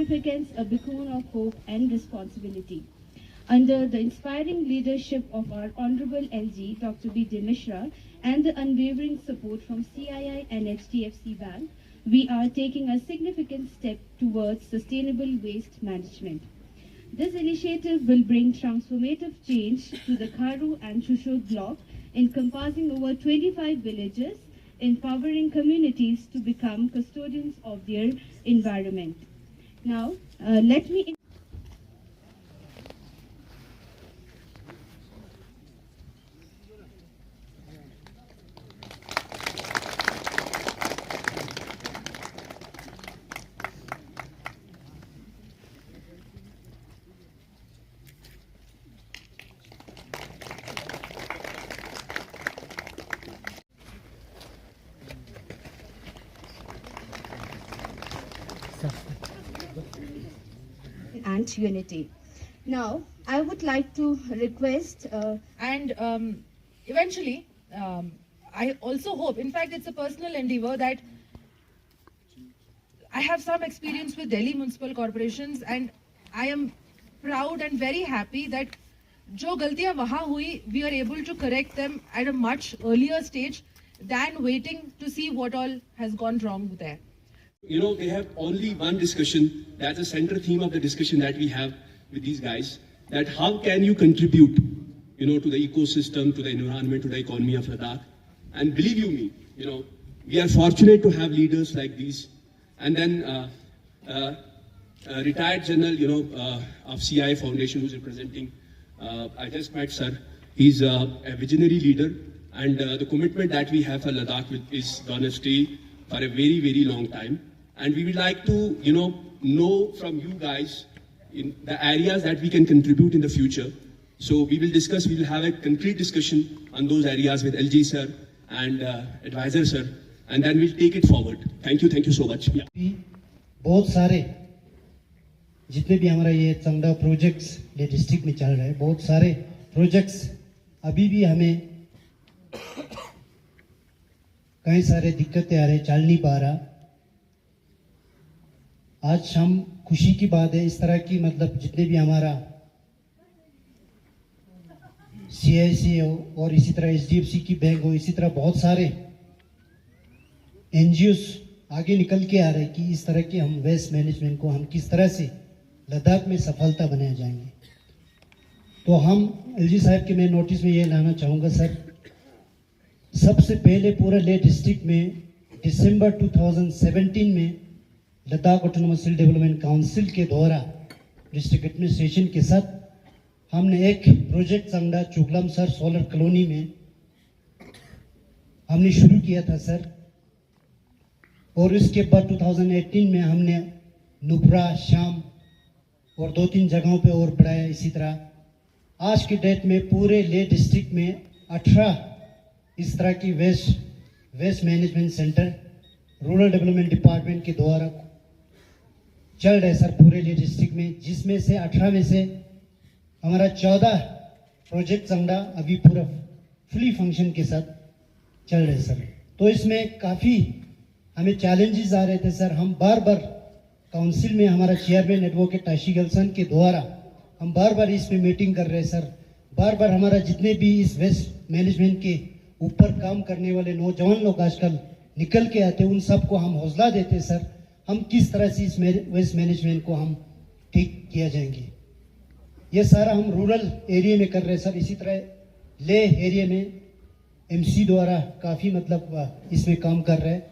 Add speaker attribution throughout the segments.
Speaker 1: significance a beacon of hope and responsibility. Under the inspiring leadership of our Honorable LG, Dr. B.D. Mishra, and the unwavering support from CII and HDFC Bank, we are taking a significant step towards sustainable waste management. This initiative will bring transformative change to the Kharu and Chushul block, encompassing over 25 villages, empowering communities to become custodians of their environment. Now, let me... and unity. Now, I would like to request
Speaker 2: eventually, I also hope, in fact, it's a personal endeavor that I have some experience with Delhi municipal corporations, and I am proud and very happy that jo galtiyan wahan hui, we are able to correct them at a much earlier stage than waiting to see what all has gone wrong there.
Speaker 3: You know, they have only one discussion, that's the center theme of the discussion that we have with these guys, that how can you contribute, you know, to the ecosystem, to the environment, to the economy of Ladakh. And believe you me, you know, we are fortunate to have leaders like these. And then retired general, you know, of CI Foundation who's representing, I just met sir. He's a visionary leader, and the commitment that we have for Ladakh is gonna stay for a very, very long time. And we would like to, you know from you guys in the areas that we can contribute in the future. So we will discuss, we will have a concrete discussion on those areas with LG sir and advisor sir, and then we'll take it forward. Thank you so much. Yeah.
Speaker 4: बहुत सारे जितने भी हमारा ये चंदा projects ये district में चल रहे हैं, बहुत सारे प्रोजेक्ट्स अभी भी हमें कई सारे दिक्कतें आ रहे, चल नहीं पा रहा। आज शाम खुशी की बात है, इस तरह की मतलब जितने भी हमारा CIC हो और इसी तरह HDFC की बैंक हो, इसी तरह बहुत सारे NGOs आगे निकल के आ रहे हैं कि इस तरह के हम वेस्ट मैनेजमेंट को हम किस तरह से लद्दाख में सफलता बनाए जाएंगे। तो हम LG साहब के मैं नोटिस में ये लाना चाहूँगा सर, सबसे पहले पूरे लेह डिस्ट्रिक्ट में दिसंबर 2017 में लद्दाख ऑटोनोमस हिल डेवलपमेंट काउंसिल के द्वारा डिस्ट्रिक्ट एडमिनिस्ट्रेशन के साथ हमने एक प्रोजेक्ट चंदा चुगलम सर सोलर कॉलोनी में हमने शुरू किया था सर, और इसके बाद 2018 में हमने नुब्रा, शाम और 2-3 जगहों पे और बढ़ाया। इसी तरह आज की डेट में पूरे लेह डिस्ट्रिक्ट में 18 इस तरह की waste management centre rural development department के द्वारा चल रहे सर पूरे लेह डिस्ट्रिक्ट में, जिसमें से 18 में से हमारा 14 प्रोजेक्ट चंदा अभी पूरा फुली फंक्शन के साथ चल रहे सर। तो इसमें काफ़ी हमें चैलेंजेस आ रहे थे सर। हम बार बार काउंसिल में हमारा चेयरमैन एडवोकेट ताशी गलसन के द्वारा हम बार बार इसमें मीटिंग कर रहे हैं सर। बार बार हमारा जितने भी इस वेस्ट मैनेजमेंट के ऊपर काम करने वाले नौजवान लोग आजकल निकल के आते हैं, उन सबको हम हौसला देते हैं सर, हम किस तरह से इस वेस्ट मैनेजमेंट को हम ठीक किया जाएंगे। ये सारा हम रूरल एरिया में कर रहे हैं सर। इसी तरह लेह एरिया में MC द्वारा काफ़ी मतलब इसमें काम कर रहे हैं,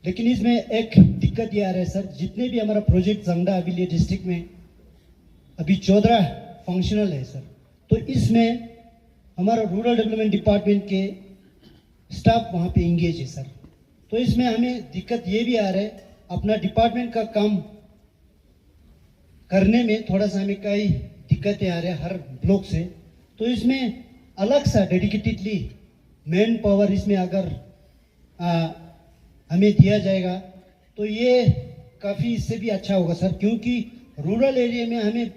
Speaker 4: लेकिन इसमें एक दिक्कत ये आ रहा है सर, जितने भी हमारा प्रोजेक्ट चंदा अभी लेह डिस्ट्रिक्ट में अभी 14 फंक्शनल है सर। तो इसमें हमारा रूरल डेवलपमेंट डिपार्टमेंट के स्टाफ वहाँ पे इंगेज है सर। तो इसमें हमें दिक्कत ये भी आ रहा है, अपना डिपार्टमेंट का काम करने में थोड़ा सा हमें कई दिक्कतें आ रहे हैं हर ब्लॉक से। तो इसमें अलग सा डेडिकेटेडली मैन पावर इसमें अगर हमें दिया जाएगा तो ये काफ़ी इससे भी अच्छा होगा सर, क्योंकि रूरल एरिया में हमें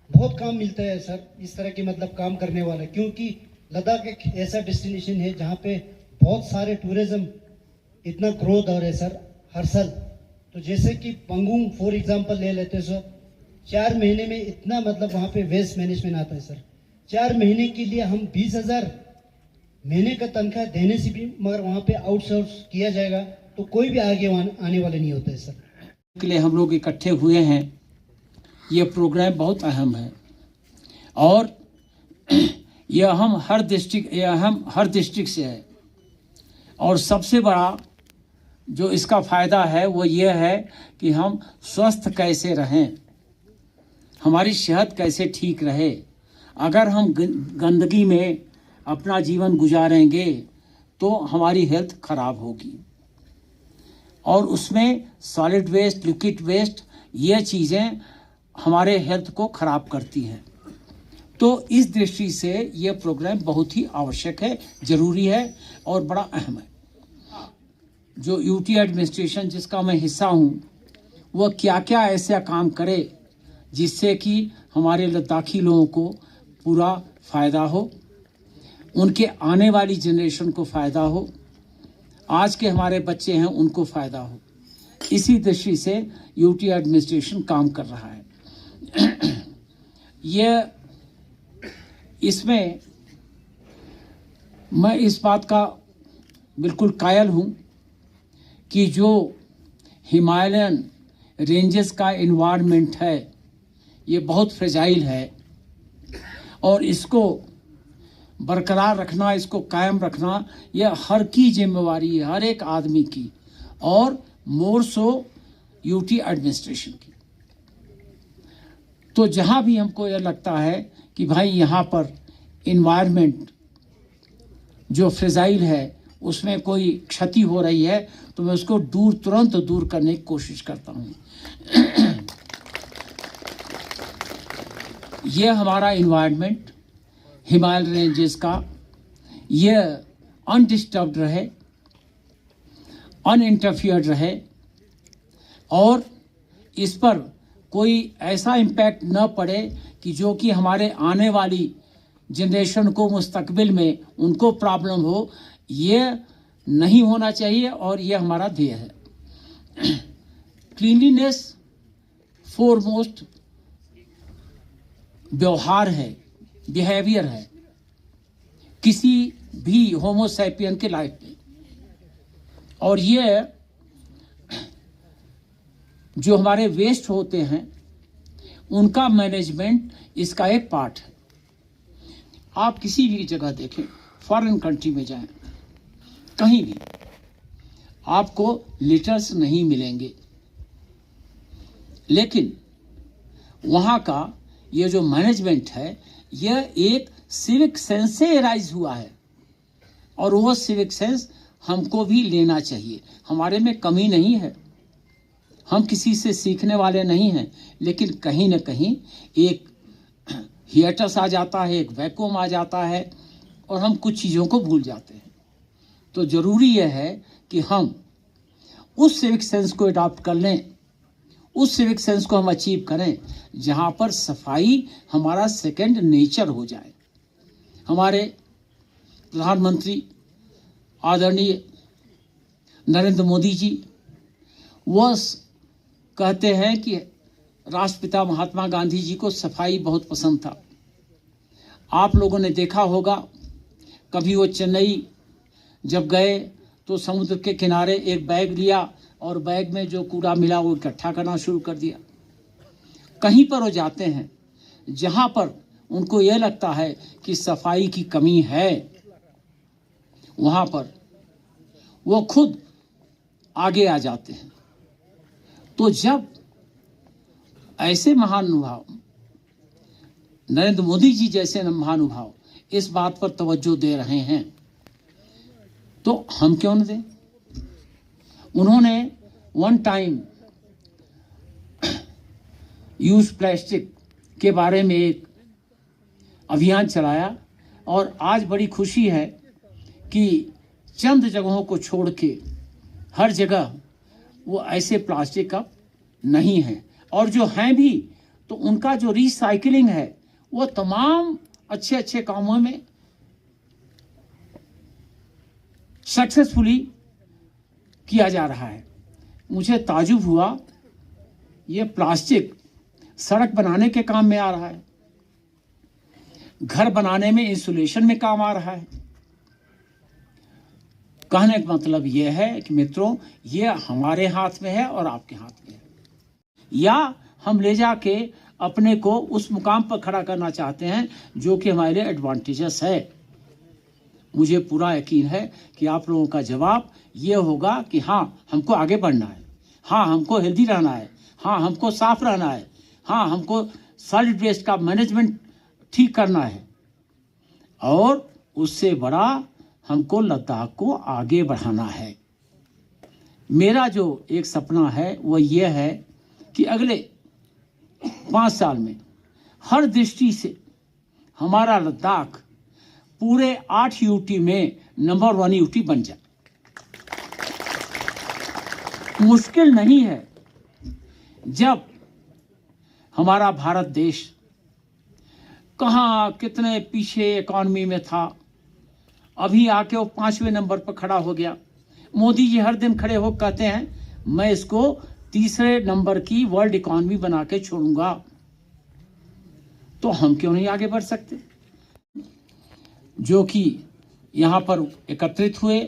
Speaker 4: बहुत काम मिलता है सर इस तरह के मतलब काम करने वाला, क्योंकि लद्दाख एक ऐसा डेस्टिनेशन है जहाँ पे बहुत सारे टूरिज्म इतना ग्रोथ हो रहा है सर हर साल। तो जैसे कि पंगुंग फॉर एग्जांपल ले लेते हैं सर, 4 महीने में इतना मतलब वहाँ पे वेस्ट मैनेजमेंट आता है सर। 4 महीने के लिए हम 20,000 महीने का तनख्वाह देने से भी मगर वहाँ पे आउटसोर्स किया जाएगा तो कोई भी आगे आने वाला नहीं होता है सर।
Speaker 5: के लिए हम लोग इकट्ठे हुए हैं, ये प्रोग्राम बहुत अहम है और यह अहम हर डिस्ट्रिक्ट से है। और सबसे बड़ा जो इसका फ़ायदा है वो ये है कि हम स्वस्थ कैसे रहें, हमारी सेहत कैसे ठीक रहे। अगर हम गंदगी में अपना जीवन गुजारेंगे तो हमारी हेल्थ खराब होगी और उसमें सॉलिड वेस्ट, लिक्विड वेस्ट, ये चीज़ें हमारे हेल्थ को खराब करती हैं। तो इस दृष्टि से ये प्रोग्राम बहुत ही आवश्यक है, ज़रूरी है और बड़ा अहम है। जो यूटी एडमिनिस्ट्रेशन जिसका मैं हिस्सा हूँ, वह क्या क्या ऐसा काम करे जिससे कि हमारे लद्दाखी लोगों को पूरा फ़ायदा हो, उनके आने वाली जनरेशन को फ़ायदा हो, आज के हमारे बच्चे हैं उनको फ़ायदा हो। इसी दृष्टि से यूटी एडमिनिस्ट्रेशन काम कर रहा है। ये इसमें मैं इस बात का बिल्कुल कायल हूँ कि जो हिमालयन रेंजेस का एनवायरनमेंट है ये बहुत फ्रेजाइल है और इसको बरकरार रखना, इसको कायम रखना, यह हर की जिम्मेवारी है, हर एक आदमी की और मोर सो यूटी एडमिनिस्ट्रेशन की। तो जहाँ भी हमको यह लगता है कि भाई यहाँ पर इन्वायरमेंट जो फ्रेजाइल है उसमें कोई क्षति हो रही है तो मैं उसको तुरंत दूर करने की कोशिश करता हूँ। ये हमारा इन्वायरमेंट हिमालय रेंजेस का ये अनडिस्टर्ब्ड रहे, अनइंटरफियर्ड रहे और इस पर कोई ऐसा इम्पैक्ट न पड़े कि जो कि हमारे आने वाली जनरेशन को मुस्तकबिल में उनको प्रॉब्लम हो। ये नहीं होना चाहिए और ये हमारा ध्येय है। क्लीनलीनेस फोरमोस्ट व्यवहार है, बिहेवियर है किसी भी होमोसैपियन के लाइफ में। और ये जो हमारे वेस्ट होते हैं उनका मैनेजमेंट इसका एक पार्ट है। आप किसी भी जगह देखें, फॉरेन कंट्री में जाएं, कहीं भी आपको लिटर्स नहीं मिलेंगे, लेकिन वहाँ का ये जो मैनेजमेंट है यह एक सिविक सेंस से राइज हुआ है और वो सिविक सेंस हमको भी लेना चाहिए। हमारे में कमी नहीं है, हम किसी से सीखने वाले नहीं हैं, लेकिन कहीं न कहीं एक हियटस आ जाता है, एक वैक्यूम आ जाता है और हम कुछ चीज़ों को भूल जाते हैं। तो ज़रूरी यह है कि हम उस सिविक सेंस को अडॉप्ट कर लें, उस सिविक सेंस को हम अचीव करें जहाँ पर सफाई हमारा सेकंड नेचर हो जाए। हमारे प्रधानमंत्री आदरणीय नरेंद्र मोदी जी वह कहते हैं कि राष्ट्रपिता महात्मा गांधी जी को सफाई बहुत पसंद था। आप लोगों ने देखा होगा, कभी वो चेन्नई जब गए तो समुद्र के किनारे एक बैग लिया और बैग में जो कूड़ा मिला वो इकट्ठा करना शुरू कर दिया। कहीं पर वो जाते हैं जहाँ पर उनको यह लगता है कि सफाई की कमी है, वहाँ पर वो खुद आगे आ जाते हैं। तो जब ऐसे महानुभाव, नरेंद्र मोदी जी जैसे महानुभाव इस बात पर तवज्जो दे रहे हैं तो हम क्यों न दें। उन्होंने वन टाइम यूज प्लास्टिक के बारे में एक अभियान चलाया और आज बड़ी खुशी है कि चंद जगहों को छोड़ के हर जगह वो ऐसे प्लास्टिक कप नहीं हैं, और जो हैं भी तो उनका जो रिसाइकलिंग है वो तमाम अच्छे अच्छे कामों में सक्सेसफुली किया जा रहा है। मुझे ताजुब हुआ, ये प्लास्टिक सड़क बनाने के काम में आ रहा है, घर बनाने में इंसुलेशन में काम आ रहा है। कहने का मतलब यह है कि मित्रों, ये हमारे हाथ में है और आपके हाथ में है। या हम ले जाके अपने को उस मुकाम पर खड़ा करना चाहते हैं जो कि हमारे लिए एडवांटेजस है। मुझे पूरा यकीन है कि आप लोगों का जवाब ये होगा कि हाँ, हमको आगे बढ़ना है, हाँ, हमको हेल्दी रहना है, हाँ, हमको साफ रहना है, हाँ, हमको सॉलिड वेस्ट का मैनेजमेंट ठीक करना है, और उससे बड़ा हमको लद्दाख को आगे बढ़ाना है। मेरा जो एक सपना है वो ये है कि अगले 5 साल में हर दृष्टि से हमारा लद्दाख पूरे 8 यूटी में नंबर 1 यूटी बन जाए। मुश्किल नहीं है। जब हमारा भारत देश कहाँ कितने पीछे इकॉनमी में था, अभी आके वो 5वें नंबर पर खड़ा हो गया। मोदी जी हर दिन खड़े हो कहते हैं मैं इसको 3रे नंबर की वर्ल्ड इकॉनमी बना के छोड़ूंगा। तो हम क्यों नहीं आगे बढ़ सकते? जो कि यहाँ पर एकत्रित हुए,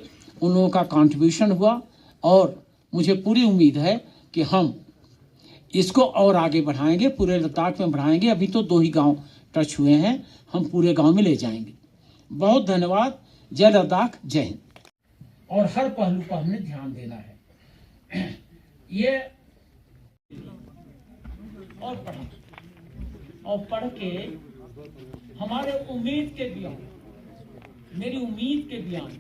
Speaker 5: उन लोगों का कंट्रीब्यूशन हुआ, और मुझे पूरी उम्मीद है कि हम इसको और आगे बढ़ाएंगे, पूरे लद्दाख में बढ़ाएंगे। अभी तो 2 ही गांव टच हुए हैं, हम पूरे गांव में ले जाएंगे। बहुत धन्यवाद। जय लद्दाख, जय हिंद। और हर पहलू पर हमने ध्यान देना है। ये और पढ़ के हमारे उम्मीद के बयान, मेरी उम्मीद के बयान